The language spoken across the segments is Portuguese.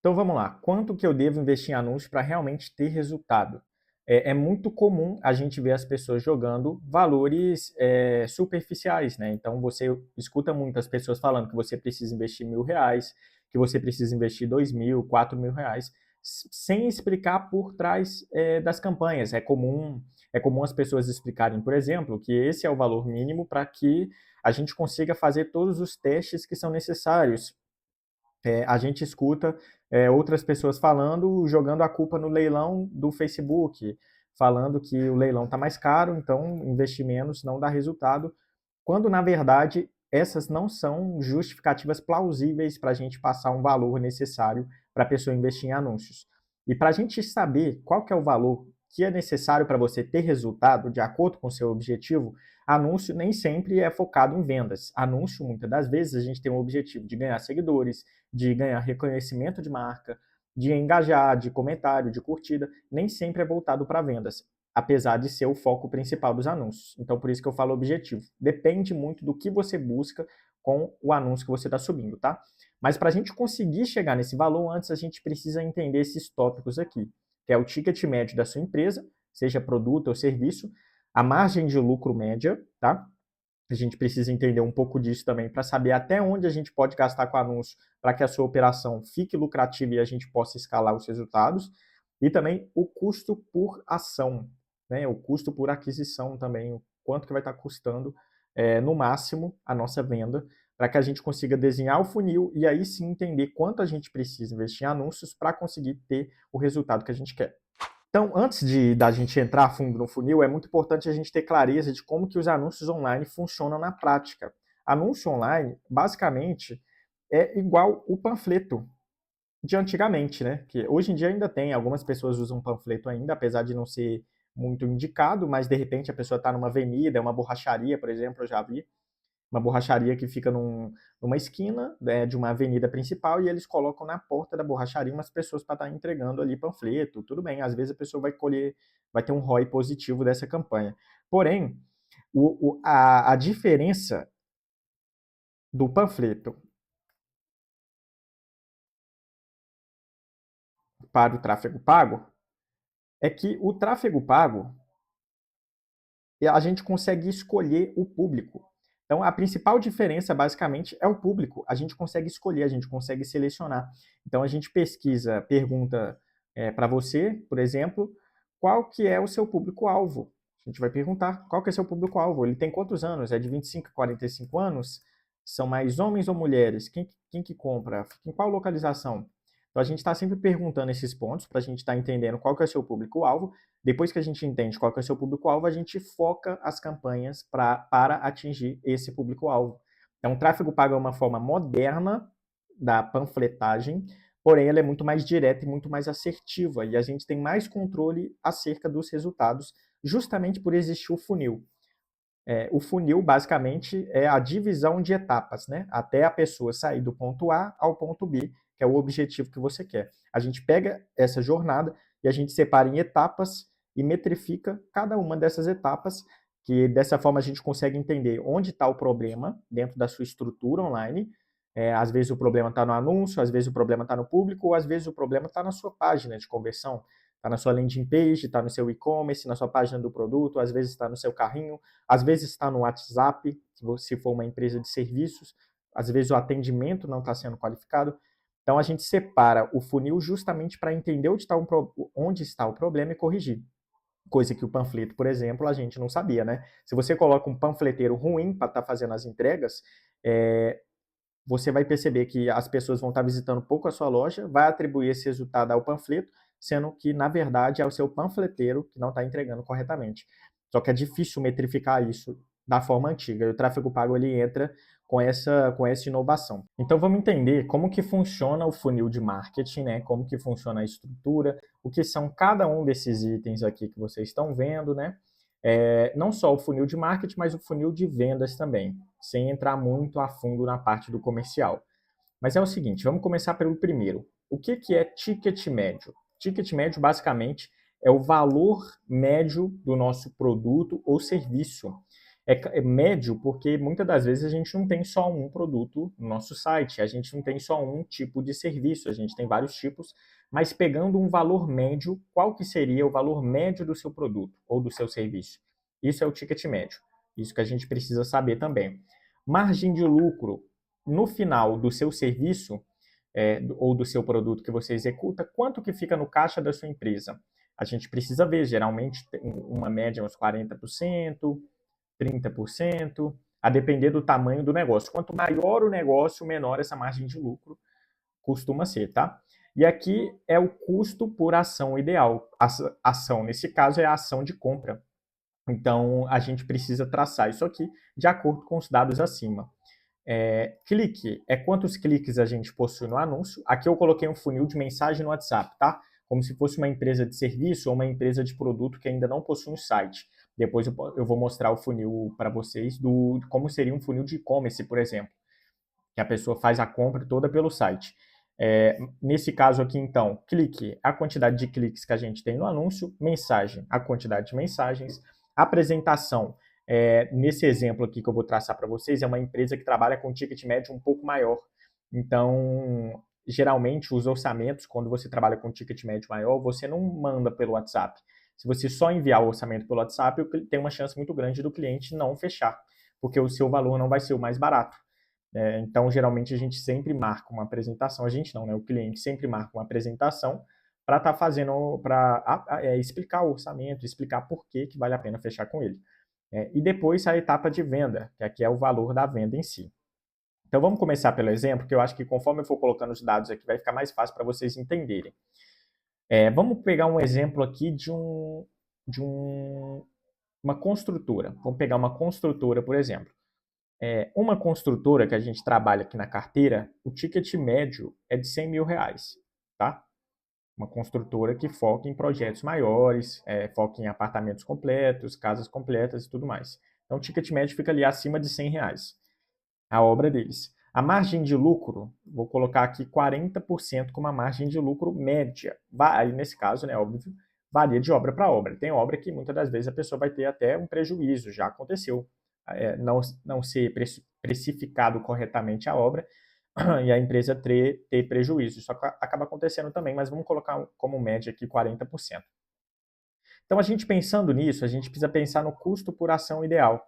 Então vamos lá, quanto que eu devo investir em anúncios para realmente ter resultado? É muito comum a gente ver as pessoas jogando valores superficiais, né? Então você escuta muitas pessoas falando que você precisa investir R$ 1.000, que você precisa investir 2.000, R$ 4.000, sem explicar por trás das campanhas. É comum as pessoas explicarem, por exemplo, que esse é o valor mínimo para que a gente consiga fazer todos os testes que são necessários. A gente escuta outras pessoas falando, jogando a culpa no leilão do Facebook, falando que o leilão está mais caro, então investir menos não dá resultado, quando na verdade essas não são justificativas plausíveis para a gente passar um valor necessário para a pessoa investir em anúncios. E para a gente saber qual que é o valor que é necessário para você ter resultado de acordo com o seu objetivo, anúncio nem sempre é focado em vendas. Anúncio, muitas das vezes, a gente tem o objetivo de ganhar seguidores, de ganhar reconhecimento de marca, de engajar, de comentário, de curtida, nem sempre é voltado para vendas, apesar de ser o foco principal dos anúncios. Então, por isso que eu falo objetivo. Depende muito do que você busca com o anúncio que você está subindo, tá? Mas para a gente conseguir chegar nesse valor, antes a gente precisa entender esses tópicos aqui, que é o ticket médio da sua empresa, seja produto ou serviço, a margem de lucro média, tá? A gente precisa entender um pouco disso também para saber até onde a gente pode gastar com anúncio para que a sua operação fique lucrativa e a gente possa escalar os resultados. E também o custo por ação, né? O custo por aquisição também, o quanto que vai estar custando no máximo a nossa venda, para que a gente consiga desenhar o funil e aí sim entender quanto a gente precisa investir em anúncios para conseguir ter o resultado que a gente quer. Então, antes da gente entrar a fundo no funil, é muito importante a gente ter clareza de como que os anúncios online funcionam na prática. Anúncio online, basicamente, é igual o panfleto de antigamente, né? Que hoje em dia ainda tem, algumas pessoas usam panfleto ainda, apesar de não ser muito indicado, mas de repente a pessoa está numa avenida, é uma borracharia, por exemplo, eu já vi uma borracharia que fica numa esquina de uma avenida principal e eles colocam na porta da borracharia umas pessoas para estar entregando ali panfleto. Tudo bem, às vezes a pessoa vai ter um ROI positivo dessa campanha. Porém, a diferença do panfleto para o tráfego pago é que o tráfego pago a gente consegue escolher o público. Então, a principal diferença, basicamente, é o público. A gente consegue escolher, a gente consegue selecionar. Então, a gente pergunta para você, por exemplo, qual que é o seu público-alvo. A gente vai perguntar qual que é o seu público-alvo. Ele tem quantos anos? É de 25 a 45 anos? São mais homens ou mulheres? Quem que compra? Fica em qual localização? Então, a gente está sempre perguntando esses pontos para a gente estar entendendo qual que é o seu público-alvo. Depois que a gente entende qual que é o seu público-alvo, a gente foca as campanhas para atingir esse público-alvo. Então, o tráfego pago é uma forma moderna da panfletagem, porém ela é muito mais direta e muito mais assertiva, e a gente tem mais controle acerca dos resultados, justamente por existir o funil. O funil, basicamente, é a divisão de etapas, né? Até a pessoa sair do ponto A ao ponto B, que é o objetivo que você quer. A gente pega essa jornada e a gente separa em etapas e metrifica cada uma dessas etapas, que dessa forma a gente consegue entender onde está o problema dentro da sua estrutura online. Às vezes o problema está no anúncio, às vezes o problema está no público, ou às vezes o problema está na sua página de conversão, está na sua landing page, está no seu e-commerce, na sua página do produto, às vezes está no seu carrinho, às vezes está no WhatsApp, se for uma empresa de serviços, às vezes o atendimento não está sendo qualificado. Então a gente separa o funil justamente para entender onde está o problema e corrigir. Coisa que o panfleto, por exemplo, a gente não sabia, né? Se você coloca um panfleteiro ruim para estar fazendo as entregas, você vai perceber que as pessoas vão estar visitando pouco a sua loja, vai atribuir esse resultado ao panfleto, sendo que, na verdade, é o seu panfleteiro que não está entregando corretamente. Só que é difícil metrificar isso da forma antiga, e o tráfego pago ele entra com essa inovação. Então vamos entender como que funciona o funil de marketing, né? Como que funciona a estrutura, o que são cada um desses itens aqui que vocês estão vendo, né? Não só o funil de marketing, mas o funil de vendas também, sem entrar muito a fundo na parte do comercial. Mas é o seguinte, vamos começar pelo primeiro. O que é ticket médio? Ticket médio, basicamente, é o valor médio do nosso produto ou serviço. É médio porque muitas das vezes a gente não tem só um produto no nosso site, a gente não tem só um tipo de serviço, a gente tem vários tipos, mas pegando um valor médio, qual que seria o valor médio do seu produto ou do seu serviço? Isso é o ticket médio. Isso que a gente precisa saber também. Margem de lucro no final do seu serviço ou do seu produto que você executa, quanto que fica no caixa da sua empresa? A gente precisa ver, geralmente uma média uns 40%, 30%, a depender do tamanho do negócio. Quanto maior o negócio, menor essa margem de lucro costuma ser, tá? E aqui é o custo por ação ideal. A ação, nesse caso, é a ação de compra. Então, a gente precisa traçar isso aqui de acordo com os dados acima. Clique é quantos cliques a gente possui no anúncio. Aqui eu coloquei um funil de mensagem no WhatsApp, tá? Como se fosse uma empresa de serviço ou uma empresa de produto que ainda não possui um site. Depois eu vou mostrar o funil para vocês de como seria um funil de e-commerce, por exemplo, que a pessoa faz a compra toda pelo site. Nesse caso aqui, então, clique, a quantidade de cliques que a gente tem no anúncio, mensagem, a quantidade de mensagens, apresentação. Nesse exemplo aqui que eu vou traçar para vocês, é uma empresa que trabalha com ticket médio um pouco maior. Então, geralmente, os orçamentos, quando você trabalha com ticket médio maior, você não manda pelo WhatsApp. Se você só enviar o orçamento pelo WhatsApp, tem uma chance muito grande do cliente não fechar, porque o seu valor não vai ser o mais barato. Então, geralmente, a gente sempre marca uma apresentação, a gente não, né? O cliente sempre marca uma apresentação para estar fazendo, para explicar o orçamento, explicar por que vale a pena fechar com ele. E depois a etapa de venda, que aqui é o valor da venda em si. Então, vamos começar pelo exemplo, que eu acho que conforme eu for colocando os dados aqui, vai ficar mais fácil para vocês entenderem. Vamos pegar um exemplo aqui uma construtora. Vamos pegar uma construtora, por exemplo. Uma construtora que a gente trabalha aqui na carteira, o ticket médio é de 100 mil reais, tá? Uma construtora que foca em projetos maiores, foca em apartamentos completos, casas completas e tudo mais. Então, o ticket médio fica ali acima de 100 reais, a obra deles. A margem de lucro, vou colocar aqui 40% como a margem de lucro média. Aí, nesse caso, né, óbvio, varia de obra para obra. Tem obra que muitas das vezes a pessoa vai ter até um prejuízo, já aconteceu. Não ser precificado corretamente a obra e a empresa ter prejuízo. Isso acaba acontecendo também, mas vamos colocar como média aqui 40%. Então, a gente pensando nisso, a gente precisa pensar no custo por ação ideal.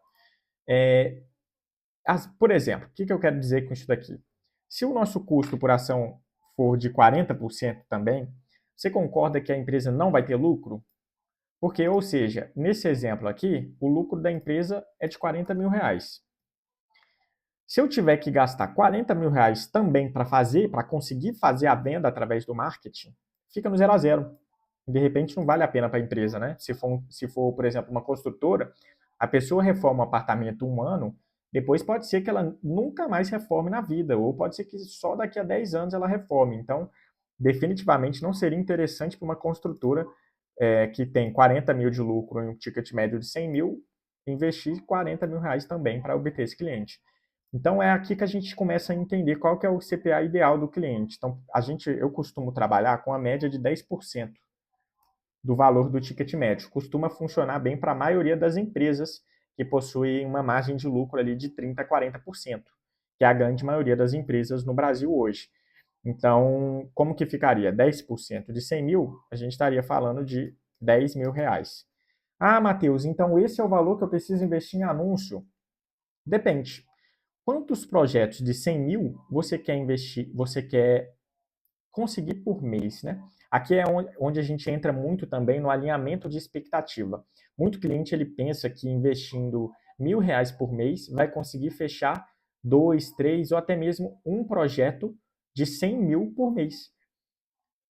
Por exemplo, o que eu quero dizer com isso daqui? Se o nosso custo por ação for de 40% também, você concorda que a empresa não vai ter lucro? Porque, ou seja, nesse exemplo aqui, o lucro da empresa é de 40 mil reais. Se eu tiver que gastar 40 mil reais também para conseguir fazer a venda através do marketing, fica no 0 a 0. De repente não vale a pena para a empresa, né? Se for, por exemplo, uma construtora, a pessoa reforma um apartamento um ano, depois pode ser que ela nunca mais reforme na vida, ou pode ser que só daqui a 10 anos ela reforme. Então, definitivamente não seria interessante para uma construtora que tem 40 mil de lucro em um ticket médio de 100 mil, investir 40 mil reais também para obter esse cliente. Então é aqui que a gente começa a entender qual que é o CPA ideal do cliente. Então eu costumo trabalhar com a média de 10% do valor do ticket médio. Costuma funcionar bem para a maioria das empresas que possuem uma margem de lucro ali de 30 a 40%, que é a grande maioria das empresas no Brasil hoje. Então, como que ficaria? 10% de 100 mil, a gente estaria falando de 10 mil reais. Ah, Matheus, então esse é o valor que eu preciso investir em anúncio? Depende. Quantos projetos de 100 mil você quer investir, você quer conseguir por mês, né? Aqui é onde a gente entra muito também no alinhamento de expectativa. Muito cliente ele pensa que investindo R$ 1.000 por mês vai conseguir fechar 2, 3 ou até mesmo um projeto de 100 mil por mês.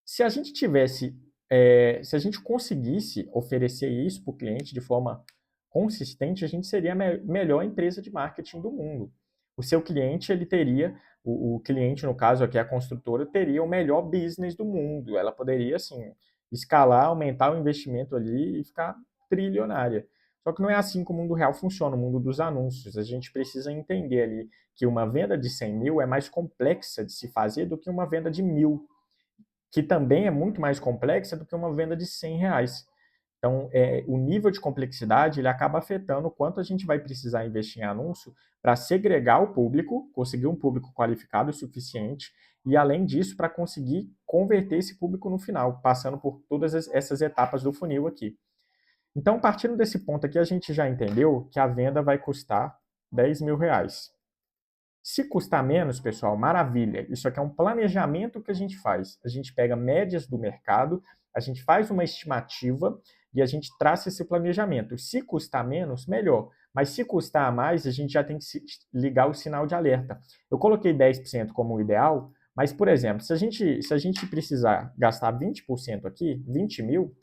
Se a gente se a gente conseguisse oferecer isso para o cliente de forma consistente, a gente seria a melhor empresa de marketing do mundo. O seu cliente, ele teria, o cliente, no caso aqui, a construtora, teria o melhor business do mundo. Ela poderia, assim, escalar, aumentar o investimento ali e ficar trilionária. Só que não é assim que o mundo real funciona, o mundo dos anúncios. A gente precisa entender ali que uma venda de 100 mil é mais complexa de se fazer do que uma venda de 1.000, que também é muito mais complexa do que uma venda de 100 reais. Então, o nível de complexidade ele acaba afetando o quanto a gente vai precisar investir em anúncio para segregar o público, conseguir um público qualificado o suficiente e, além disso, para conseguir converter esse público no final, passando por todas essas etapas do funil aqui. Então, partindo desse ponto aqui, a gente já entendeu que a venda vai custar R$ 10.000. Se custar menos, pessoal, maravilha. Isso aqui é um planejamento que a gente faz. A gente pega médias do mercado, a gente faz uma estimativa e a gente traça esse planejamento. Se custar menos, melhor. Mas se custar mais, a gente já tem que ligar o sinal de alerta. Eu coloquei 10% como o ideal, mas, por exemplo, se a gente precisar gastar 20% aqui, 20 mil,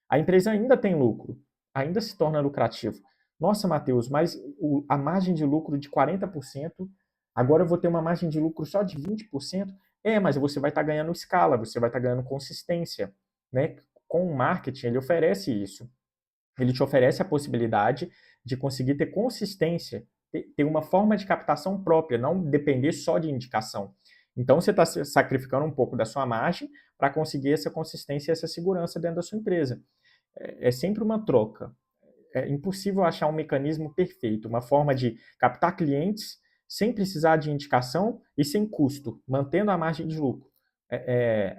a empresa ainda tem lucro, ainda se torna lucrativo. Nossa, Matheus, mas a margem de lucro de 40%, agora eu vou ter uma margem de lucro só de 20%? Mas você vai estar ganhando escala, você vai estar ganhando consistência. Né? Com o marketing, ele oferece isso. Ele te oferece a possibilidade de conseguir ter consistência, ter uma forma de captação própria, não depender só de indicação. Então, você está sacrificando um pouco da sua margem para conseguir essa consistência e essa segurança dentro da sua empresa. É sempre uma troca. É impossível achar um mecanismo perfeito, uma forma de captar clientes sem precisar de indicação e sem custo, mantendo a margem de lucro.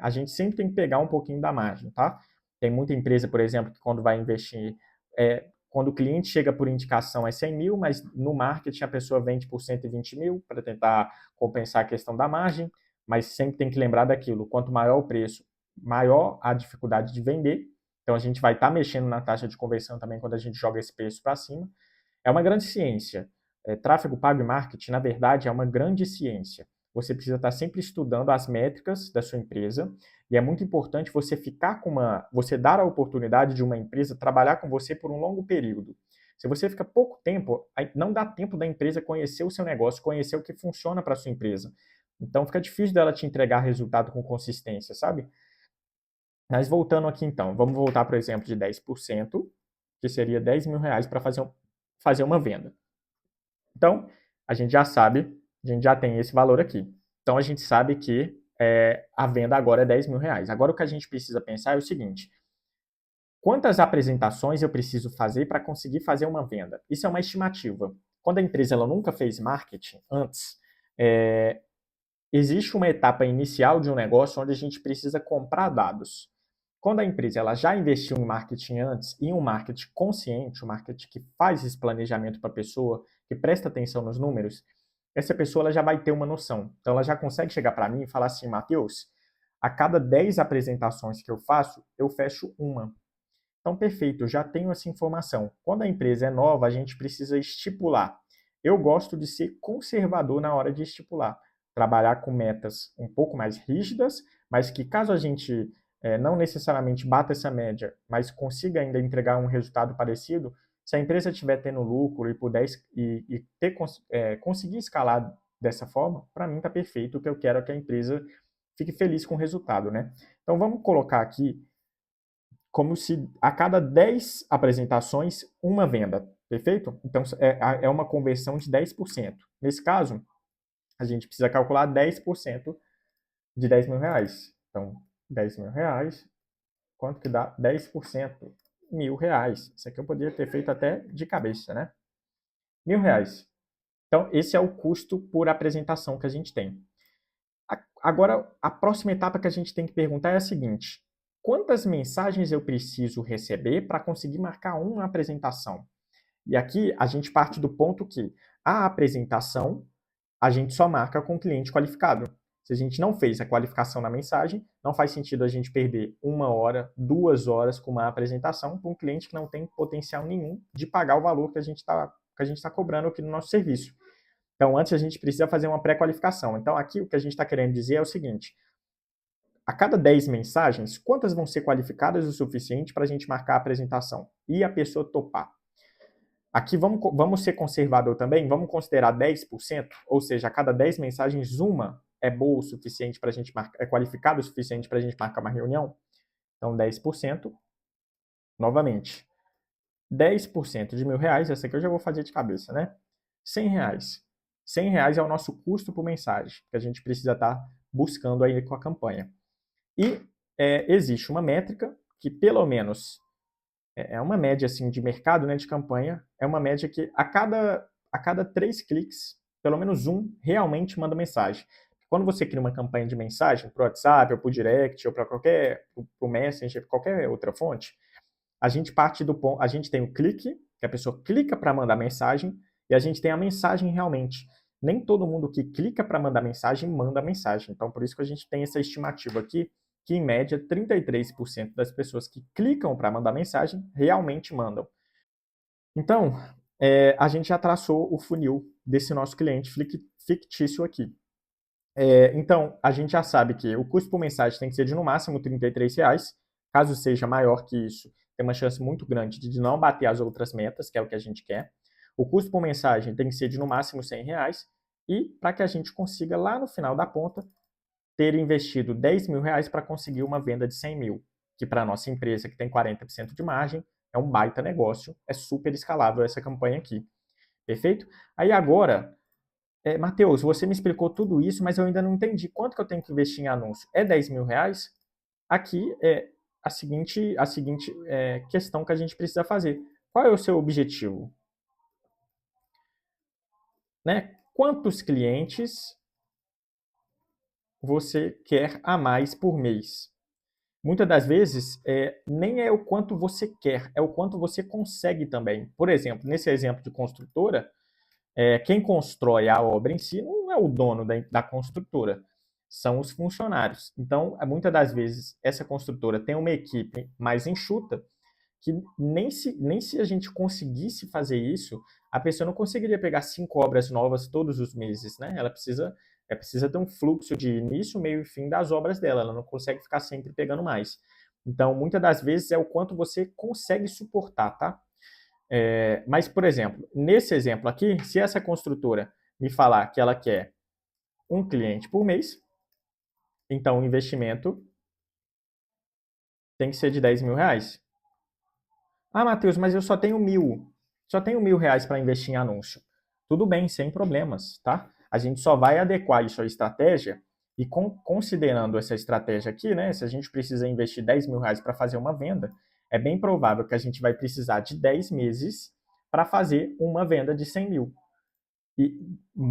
A gente sempre tem que pegar um pouquinho da margem, tá? Tem muita empresa, por exemplo, que quando vai investir, quando o cliente chega por indicação é 100 mil, mas no marketing a pessoa vende por 120 mil para tentar compensar a questão da margem, mas sempre tem que lembrar daquilo, quanto maior o preço, maior a dificuldade de vender, então a gente vai estar mexendo na taxa de conversão também quando a gente joga esse preço para cima. É uma grande ciência. Tráfego pago e marketing, na verdade, é uma grande ciência. Você precisa estar sempre estudando as métricas da sua empresa e é muito importante você você dar a oportunidade de uma empresa trabalhar com você por um longo período. Se você fica pouco tempo, não dá tempo da empresa conhecer o seu negócio, conhecer o que funciona para a sua empresa. Então fica difícil dela te entregar resultado com consistência, sabe? Mas voltando aqui então, vamos voltar para o exemplo de 10%, que seria R$ 10.000 para fazer uma venda. Então, a gente já sabe, a gente já tem esse valor aqui. Então, a gente sabe que a venda agora é R$ 10.000. Agora, o que a gente precisa pensar é o seguinte: quantas apresentações eu preciso fazer para conseguir fazer uma venda? Isso é uma estimativa. Quando a empresa ela nunca fez marketing antes, existe uma etapa inicial de um negócio onde a gente precisa comprar dados. Quando a empresa ela já investiu em marketing antes, e um marketing consciente, um marketing que faz esse planejamento para a pessoa, que presta atenção nos números, essa pessoa ela já vai ter uma noção. Então ela já consegue chegar para mim e falar assim: Matheus, a cada 10 apresentações que eu faço, eu fecho uma. Então, perfeito, eu já tenho essa informação. Quando a empresa é nova, a gente precisa estipular. Eu gosto de ser conservador na hora de estipular. Trabalhar com metas um pouco mais rígidas, mas que caso a gente não necessariamente bata essa média, mas consiga ainda entregar um resultado parecido, se a empresa estiver tendo lucro e puder conseguir escalar dessa forma, para mim está perfeito. O que eu quero é que a empresa fique feliz com o resultado, né? Então vamos colocar aqui como se a cada 10 apresentações, uma venda, perfeito? Então, é uma conversão de 10%. Nesse caso, a gente precisa calcular 10% de R$ 10.000. Então, R$ 10.000, quanto que dá 10%? R$ 1.000. Isso aqui eu poderia ter feito até de cabeça, né? R$ 1.000. Então, esse é o custo por apresentação que a gente tem. Agora, a próxima etapa que a gente tem que perguntar é a seguinte: quantas mensagens eu preciso receber para conseguir marcar uma apresentação? E aqui a gente parte do ponto que a apresentação a gente só marca com cliente qualificado. Se a gente não fez a qualificação na mensagem, não faz sentido a gente perder 1 hora, 2 horas com uma apresentação para um cliente que não tem potencial nenhum de pagar o valor que a gente está cobrando aqui no nosso serviço. Então, antes a gente precisa fazer uma pré-qualificação. Então, aqui o que a gente está querendo dizer é o seguinte: a cada 10 mensagens, quantas vão ser qualificadas o suficiente para a gente marcar a apresentação e a pessoa topar? Aqui vamos ser conservador também, vamos considerar 10%, ou seja, a cada 10 mensagens, uma é boa o suficiente para a gente marcar, é qualificada o suficiente para a gente marcar uma reunião? Então, 10%, novamente. 10% de R$ 1.000, essa aqui eu já vou fazer de cabeça, né? R$ 100. R$ 100 é o nosso custo por mensagem, que a gente precisa estar buscando aí com a campanha. E existe uma métrica que, pelo menos, é uma média assim de mercado, né, de campanha, é uma média que a cada 3 cliques, pelo menos um realmente manda mensagem. Quando você cria uma campanha de mensagem para o WhatsApp, ou para o Direct, ou para o Messenger, qualquer outra fonte, a gente parte do ponto, a gente tem o clique, que a pessoa clica para mandar mensagem, e a gente tem a mensagem realmente. Nem todo mundo que clica para mandar mensagem manda mensagem. Então, por isso que a gente tem essa estimativa aqui, que em média 33% das pessoas que clicam para mandar mensagem realmente mandam. Então, a gente já traçou o funil desse nosso cliente fictício aqui. Então, a gente já sabe que o custo por mensagem tem que ser de no máximo R$ 33. Caso seja maior que isso, tem uma chance muito grande de não bater as outras metas, que é o que a gente quer. O custo por mensagem tem que ser de no máximo R$ 100. E para que a gente consiga, lá no final da ponta, ter investido R$ 10.000 para conseguir uma venda de 100 mil, que para a nossa empresa, que tem 40% de margem, é um baita negócio, é super escalável essa campanha aqui. Perfeito? Aí agora, Matheus, você me explicou tudo isso, mas eu ainda não entendi. Quanto que eu tenho que investir em anúncio? É R$ 10.000? Aqui é a seguinte questão que a gente precisa fazer. Qual é o seu objetivo? Né? Quantos clientes você quer a mais por mês? Muitas das vezes, nem é o quanto você quer, é o quanto você consegue também. Por exemplo, nesse exemplo de construtora, quem constrói a obra em si não é o dono da construtora, são os funcionários. Então, muitas das vezes, essa construtora tem uma equipe mais enxuta, que nem se a gente conseguisse fazer isso, a pessoa não conseguiria pegar 5 obras novas todos os meses, né? Ela precisa ter um fluxo de início, meio e fim das obras dela, ela não consegue ficar sempre pegando mais. Então, muitas das vezes é o quanto você consegue suportar, tá? Mas, por exemplo, nesse exemplo aqui, se essa construtora me falar que ela quer um cliente por mês, então o investimento tem que ser de R$ 10.000. Ah, Matheus, mas eu só tenho 1.000. Só tenho R$ 1.000 para investir em anúncio. Tudo bem, sem problemas, tá? A gente só vai adequar isso à estratégia e considerando essa estratégia aqui, né? Se a gente precisa investir R$ 10.000 para fazer uma venda, é bem provável que a gente vai precisar de 10 meses para fazer uma venda de 100 mil.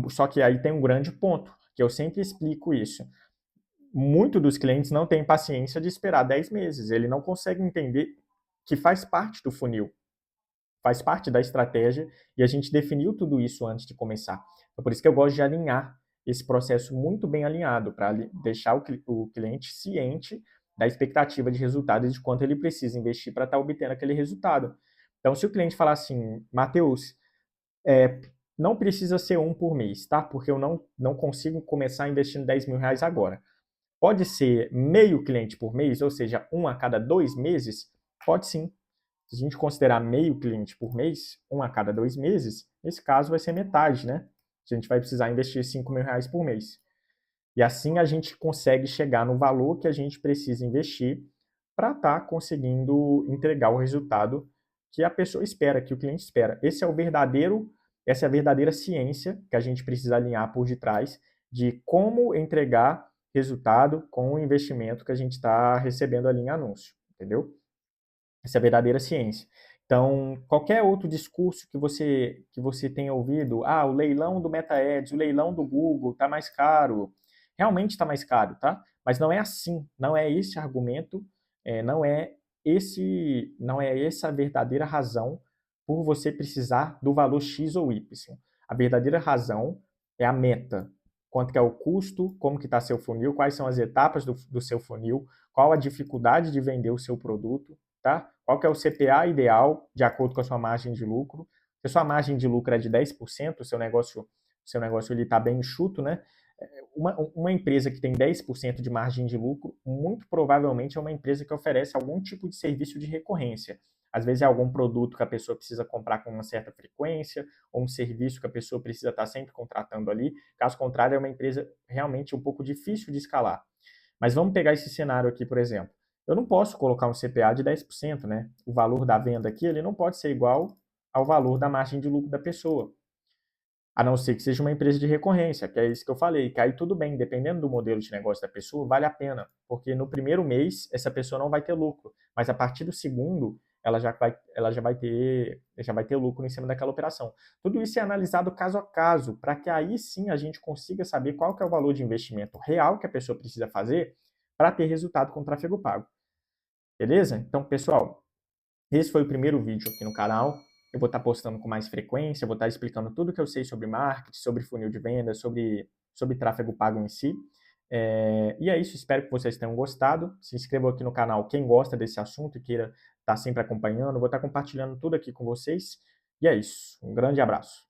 Só que aí tem um grande ponto, que eu sempre explico isso. Muito dos clientes não têm paciência de esperar 10 meses. Ele não consegue entender que faz parte do funil, faz parte da estratégia, e a gente definiu tudo isso antes de começar. Então, por isso que eu gosto de alinhar esse processo muito bem alinhado, para deixar o cliente ciente da expectativa de resultado e de quanto ele precisa investir para estar obtendo aquele resultado. Então, se o cliente falar assim, Matheus, não precisa ser um por mês, tá? Porque eu não consigo começar investindo R$ 10.000 agora. Pode ser meio cliente por mês, ou seja, um a cada 2 meses? Pode sim. Se a gente considerar meio cliente por mês, um a cada 2 meses, nesse caso vai ser metade, né? A gente vai precisar investir R$ 5.000 por mês. E assim a gente consegue chegar no valor que a gente precisa investir para estar conseguindo entregar o resultado que a pessoa espera, que o cliente espera. Essa é a verdadeira ciência que a gente precisa alinhar por detrás de como entregar resultado com o investimento que a gente está recebendo ali em anúncio, entendeu? Essa é a verdadeira ciência. Então, qualquer outro discurso que você tenha ouvido, o leilão do MetaAds, o leilão do Google está mais caro, realmente está mais caro, tá? Mas não é assim, não é esse argumento, não é essa a verdadeira razão por você precisar do valor X ou Y. A verdadeira razão é a meta. Quanto que é o custo, como que está seu funil, quais são as etapas do seu funil, qual a dificuldade de vender o seu produto, tá? Qual que é o CPA ideal de acordo com a sua margem de lucro. Se a sua margem de lucro é de 10%, o seu negócio ele está bem enxuto, né? Uma empresa que tem 10% de margem de lucro, muito provavelmente é uma empresa que oferece algum tipo de serviço de recorrência. Às vezes é algum produto que a pessoa precisa comprar com uma certa frequência, ou um serviço que a pessoa precisa estar sempre contratando ali. Caso contrário, é uma empresa realmente um pouco difícil de escalar. Mas vamos pegar esse cenário aqui, por exemplo. Eu não posso colocar um CPA de 10%, né? O valor da venda aqui, ele não pode ser igual ao valor da margem de lucro da pessoa. A não ser que seja uma empresa de recorrência, que é isso que eu falei, que aí tudo bem, dependendo do modelo de negócio da pessoa, vale a pena, porque no primeiro mês essa pessoa não vai ter lucro, mas a partir do segundo, ela já vai ter lucro em cima daquela operação. Tudo isso é analisado caso a caso, para que aí sim a gente consiga saber qual que é o valor de investimento real que a pessoa precisa fazer para ter resultado com tráfego pago. Beleza? Então, pessoal, esse foi o primeiro vídeo aqui no canal. Eu vou estar postando com mais frequência, vou estar explicando tudo que eu sei sobre marketing, sobre funil de venda, sobre tráfego pago em si. E é isso, espero que vocês tenham gostado. Se inscrevam aqui no canal quem gosta desse assunto e queira estar sempre acompanhando. Vou estar compartilhando tudo aqui com vocês. E é isso. Um grande abraço.